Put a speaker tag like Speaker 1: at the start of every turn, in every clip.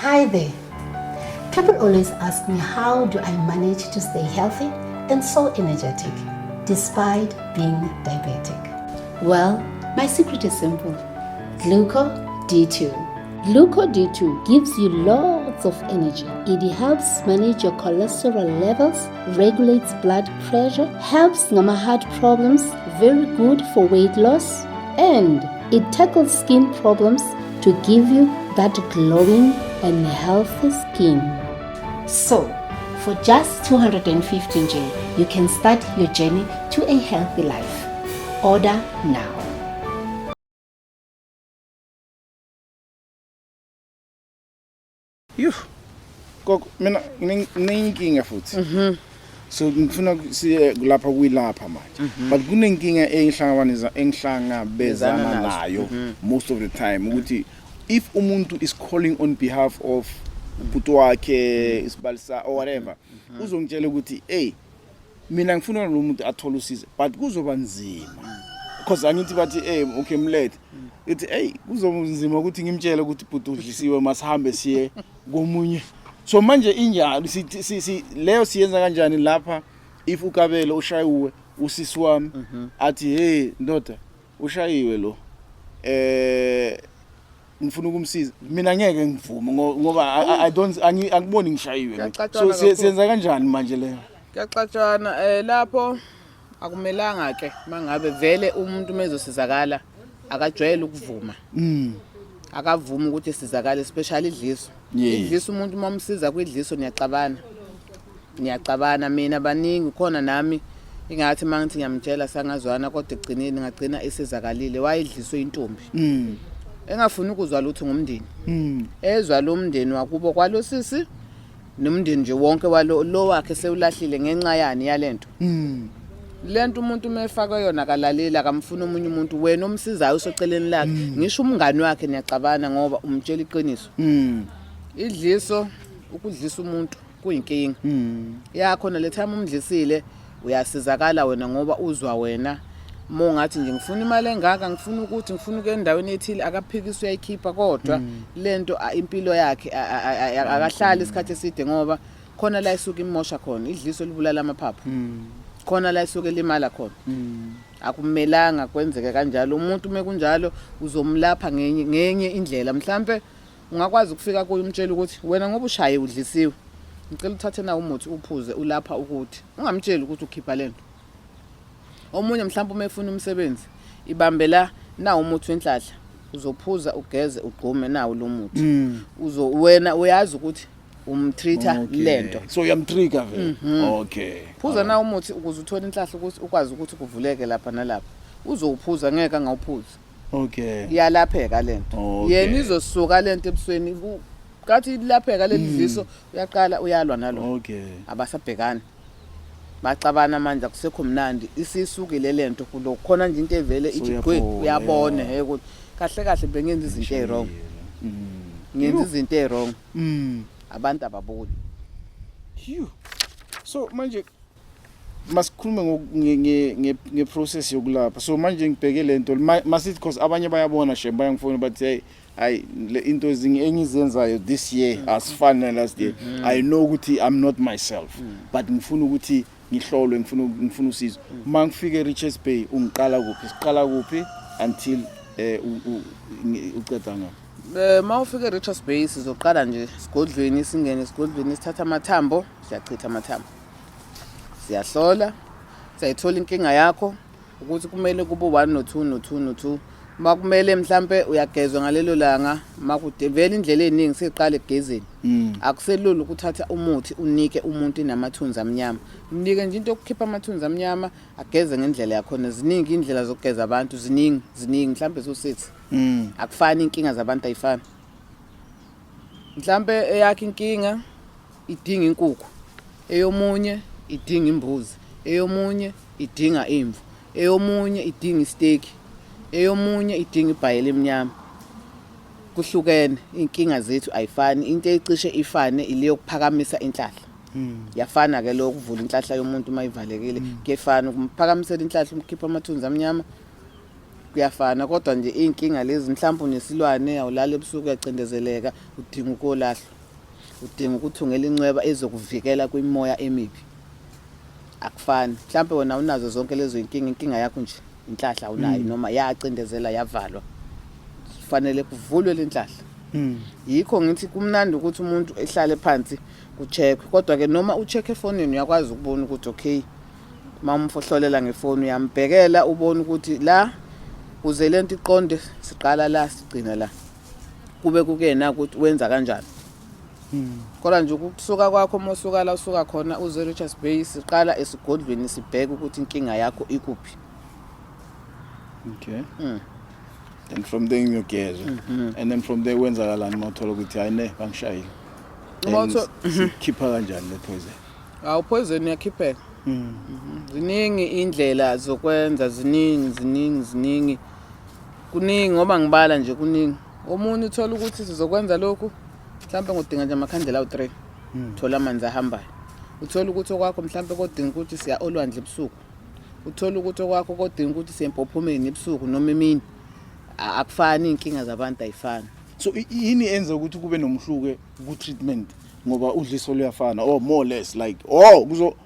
Speaker 1: Hi there. People always ask me, how do I manage to stay healthy and so energetic despite being diabetic? Well, my secret is simple. Gluco D2. Gluco D2 gives you lots of energy. It helps manage your cholesterol levels, regulates blood pressure, helps with heart problems, very good for weight loss, and it tackles skin problems to give you that glowing and healthy skin. So, for just 215 J, you can start your journey to a healthy life. Order now.
Speaker 2: Gogo mina nginenkinga futhi. So ngifuna siye lapha kuyilapha manje. But kunenkinga engihlangabezana nayo most of the time ukuthi if umuntu is calling on behalf of ubhuti wakhe isibalisa or whatever uzongitshela ukuthi hey mina ngifuna lo muntu athola usizo but kuzoba nzima because angithi bathi hey okay mlethe ithi hey kuzoba nzima ukuthi ngimtshele ukuthi ubhuti udlisiwe masihambe siye komunye. So manje injalo si leyo siyenza kanjani lapha if ukabelo ushayiwe usisi wami athi hey ndoda ushayiwe lo ngifuna ukumsiza mina ngeke ngivume ngoba I don't angiboni ngishayiwe. So siyenza kanjani manje leyo?
Speaker 3: Kuyaxatshana lapho akumelanga ke mangabe vele umuntu mezosizakala akajwayele ukuvuma. Akavuma ukuthi sizakale especially Idliso. Idliso umuntu mamsiza kwidliso niyacabana mina baningi khona nami ingathi mangithi ngiyamtshela sangazwana kodwa egcineni ngagcina esizakalile wayidliswe intombi. Engafuni ukuzwa lutho ngomndeni. Ezwa lo mndeni wakubo kwalosisi nomndeni nje wonke lo wakhe sewulahlile ngenxa yani yalento. Lento umuntu mefaka yona kalalela akamfuna umunye umuntu wena omsizayo usoceleni lakhe ngisho umngani wakhe niyacabana ngoba umtshela iqiniso. Idliso ukudlisa umuntu kuyinkinga. Yakho le time umdlisile uyasizakala wena ngoba uzwa wena mongathi nje ngifuna imali engaka ngifuna ukuthi ngifuna uke endaweni ethile akaphikiswa uyayikhipha kodwa lento impilo yakhe akahlali isikhathi eside ngoba khona la isuka imosha khona idliso libulala amaphaphu. Khona la isuke limala khona. Akumelanga kwenzeke kanjalo umuntu mekunjalo uzomlapha ngenye indlela mhlambe ungakwazi ukufika kuye umtshela ukuthi wena ngoba ushaye udlisiwe ngicela uthathe na umuthi uphuze ulapha ukuthi ungamtsheli ukuthi ukhipha lento. Omunye mhlawumbe uma efuna umsebenzi ibambela na umuthi wenhlahla uzophuza ugeze ugqume nawo lo muthi wena uyazi ukuthi umtreater lento
Speaker 2: so uyamtrigger vele. Okay
Speaker 3: phuza na umuthi ukuze uthole inhlahla ukuthi ukwazi ukuthi kuvuleke lapha nalapha uzowuphuza ngeke angawuphuza.
Speaker 2: Okay
Speaker 3: iyalapheka lento yena izosuka lento ebusweni kathi ilapheka ledliso uyaqala uyalwa nalo.
Speaker 2: Okay
Speaker 3: abasabhekana bacabana manje akusekho mnandi isisukile lento kulo khona nje into evele ithi gwe uyabona ukuthi kahle kahle bengenza izinto ezirong. Ngenza izinto ezirong abantu ababoni.
Speaker 2: So manje masikhulume ngeprocess yokulapha. So manje ngibheke lento masithi because abanye bayabona shem bayangifuna bathi hey hayi le into engizenzayo this year asifana last year. I know ukuthi I'm not myself but ngifuna ukuthi ngihlolwe ngifuna usizo. Mangifike Richards Bay ungiqala kuphi siqala kuphi until uqeda ngapha.
Speaker 3: Mawufike Richards Bay sizoqala nje sigodlweni singene sigodlweni sithatha amathambo siyachitha amathambo. Siyahlola sayithola inkinga yakho ukuthi kumele kube 1 no 2 makumele mhlambe uyagezwa ngalelo langa makude vele indlela eziningi siqala egezeni. Akuselula ukuthatha umuthi unike umuntu inamathunzi amnyama mnike nje into yokukhipha amathunzi amnyama ageze ngendlela yakho ziningi indlela zokugeza abantu ziningi mhlambe so6 akufani inkinga zabantu ayifani. Mhlambe eyakhe inkinga idinga inkukhu eyomunye idinga imbuzi eyomunye idinga imvu eyomunye idinga isteak eyomunye idinga ibhayela emnyama. Kuhlukene inkinga zethu ayifani into eyicishe ifane ile yokuphakamisa inhlahla. Yafana ke lo kuvula inhlahla yomuntu mayivalekile kefana ukumphakamisa inhlahla umkhipha amathunzi amnyama kuyafana kodwa nje inkinga lezi mhlawumbe unesilwane awulala ebusuku uyacindezeleka udinga ukolahla udinga ukuthi ungela incweba ezokuvikela kwimoya emibi akufani mhlawumbe wena unazo zonke lezo inkinga yakho nje inhlahla awunayo noma yacindezela yavalwa kufanele kuvulwe lenhlahla yikho ngithi kumnandi ukuthi umuntu ehlale phansi kucheck kodwa ke noma ucheck efonini uyakwazi ukubona ukuthi okay mamfohlolela ngefoni uyambhekela ubone ukuthi la uze lento iqonde siqala la sigcina la kube kukena ukuthi wenza kanjani kodwa nje ukusuka kwakho mosuka la usuka khona uze Richards Bay siqala esigodlweni sibheke ukuthi inkinga yakho ikuphi
Speaker 2: okay and from there ngiyogeza and then from there wenzakalani mawuthola ukuthi hayine bangishayile
Speaker 3: Mawutho
Speaker 2: khipha kanjani le poison
Speaker 3: poison yakhipheka ziningi indlela zokwenza ziningi kuningi ngoba ngibala nje kuningi omunye uthola ukuthi sizokwenza lokhu mhlawumbe ngodinga nje amakhandlela awu3 thola amanzi ahambayo uthola ukuthi okwakho mhlawumbe kodinga ukuthi siya olwandle ebusuku uthola ukuthi okwakho kodinga ukuthi siya empophomeni ebusuku noma emini akufani inkinga zabantu ayifani
Speaker 2: so yini enza ukuthi kube nomhluke ku treatment ngoba udliso luyafana or more or less like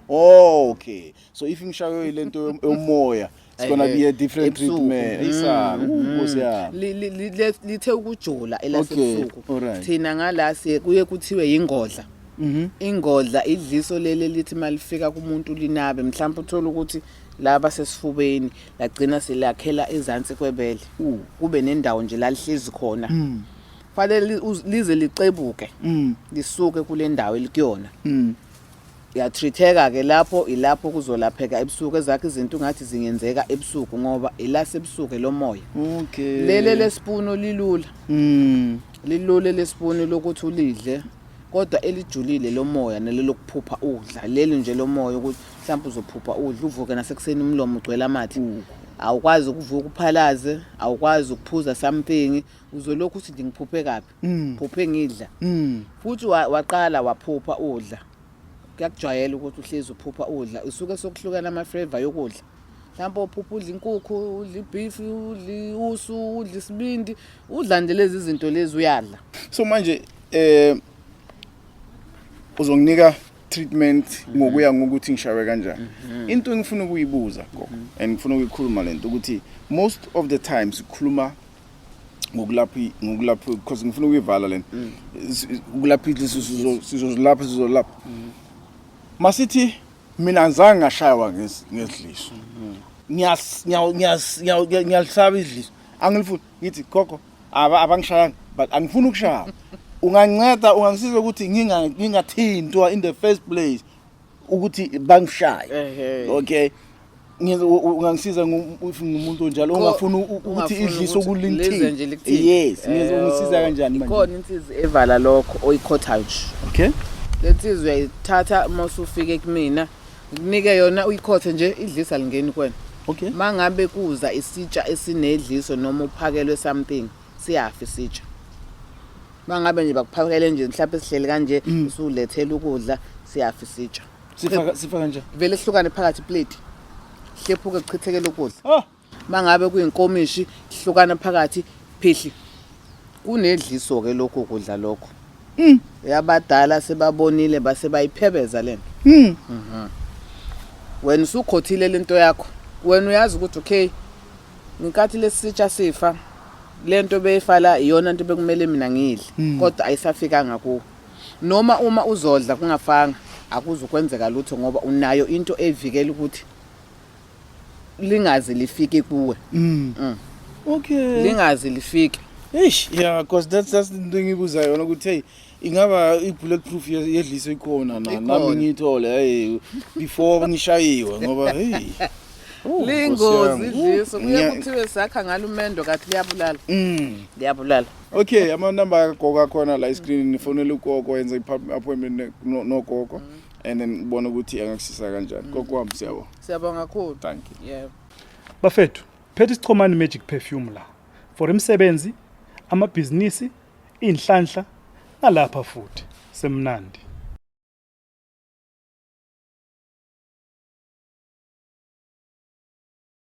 Speaker 2: okay so if ngishayo lento yomoya it's gonna be a different treatment Nkosi yami
Speaker 3: lithe ukujula elasebusuku thina ngala siye kuye kuthiwe ingodla ingodla idliso lele lithi malifika kumuntu linabe mhlawumbe uthola ukuthi laba sesifubeni lagcina selakhela ezantsi kwebele kube nendawo nje la lihlezi khona fanele lize licebuke lisuke kule ndawo elikuyona yatreateka ke lapho ilapho kuzolapheka ebusuku ezakhe izinto ngathi zingenzeka ebusuku ngoba ilasebusuku lomoya
Speaker 2: okay
Speaker 3: lele lesipunu lilula lilule lesipunu lokuthi ulidle kodwa elijulile lomoya nelokuphupha udla leli nje lomoya ukuthi mhlawumbe uzophupha udla uvuke nasekuseni umlomo ugcwele amathi awukwazi ukuvuka uphalaze awukwazi ukuphuza something uzolokhu uthi ngiphuphe kapi phuphe ngidla futhi waqala waphupha udla kuyakujwayela ukuthi uhlezi uphupha udla usuke sokuhlukana ama flavor yokudla mhlawumbe uphupha udla inkukhu udla beef udla usu udla isibindi udla nje lezi izinto lezi uyadla
Speaker 2: so manje uzonginika treatment ngokuya ngokuthi ngishawe kanjani into engifuna ukuyibuza and ngifuna ukuyikhuluma lento ukuthi most of the times sikhuluma ngokulapha because ngifuna ukuyivala lento ukulapha idliso sizolapha masithi mina ngizange ngashaywa ngesidliso ngiyalisaba idliso angilifuni ngithi gogo abangishayanga but angifuni ukushaya unganceda ungangisiza ukuthi ngingathintwa in the first place ukuthi bangishaye okay ungangisiza ngumuntu njalo ongafuna ukuthi idliso kulinthini yes ngizongisiza kanjani manje
Speaker 3: ikhona insizwe evala lokho oyikhothayo
Speaker 2: okay
Speaker 3: lensizwe uyayithatha masufike kumina ngikunike yona uyikhothe nje idlisa lingeni kwena
Speaker 2: okay
Speaker 3: mangabe kuza isitsha esinedliso noma uphakelwe something siyafa isitsha mangabe nje bakuphakele nje mhlawumbe sihleli kanje usulethela ukudla siyafa isitsha
Speaker 2: sifa kanje
Speaker 3: vele sihlukane phakathi plate hlephuke kuchithekela ukudla mangabe kuyinkomishi sihlukana phakathi phihli kunedliso ke lokho kudla lokho yabadala sebabonile base bayiphebeza lento wena usukhothile lento yakho wena uyazi ukuthi okay nginkathi lesitsha sifa lento beyifala iyona into bekumele mina ngidle kodwa ayisafikanga ku noma uma uzodla kungafanga akuzukwenzeka lutho ngoba unayo into evikela ukuthi lingaze lifike kuwe
Speaker 2: okay
Speaker 3: lingaze lifike
Speaker 2: yeah because that's the thing ibuza yona ukuthi hey ingaba i-bulletproof yedliso ikhona nami ngithole hey before ngishayiwe ngoba hey
Speaker 3: lingozi idliso kuye kuthiwe sakha ngalumendo kathi liyabulala liyabulala
Speaker 2: okay ama number kaGogo akhona la screen nifonela uGogo wenza i-appointment noGogo and then ubona ukuthi angakusisa kanjani Gogo wami
Speaker 3: siyabonga kakhulu
Speaker 2: thank you
Speaker 3: yeah
Speaker 4: bafethu phethe isichomani magic perfume la for imisebenzi amabhizinisi inhlanhla nalapha futhi semnandi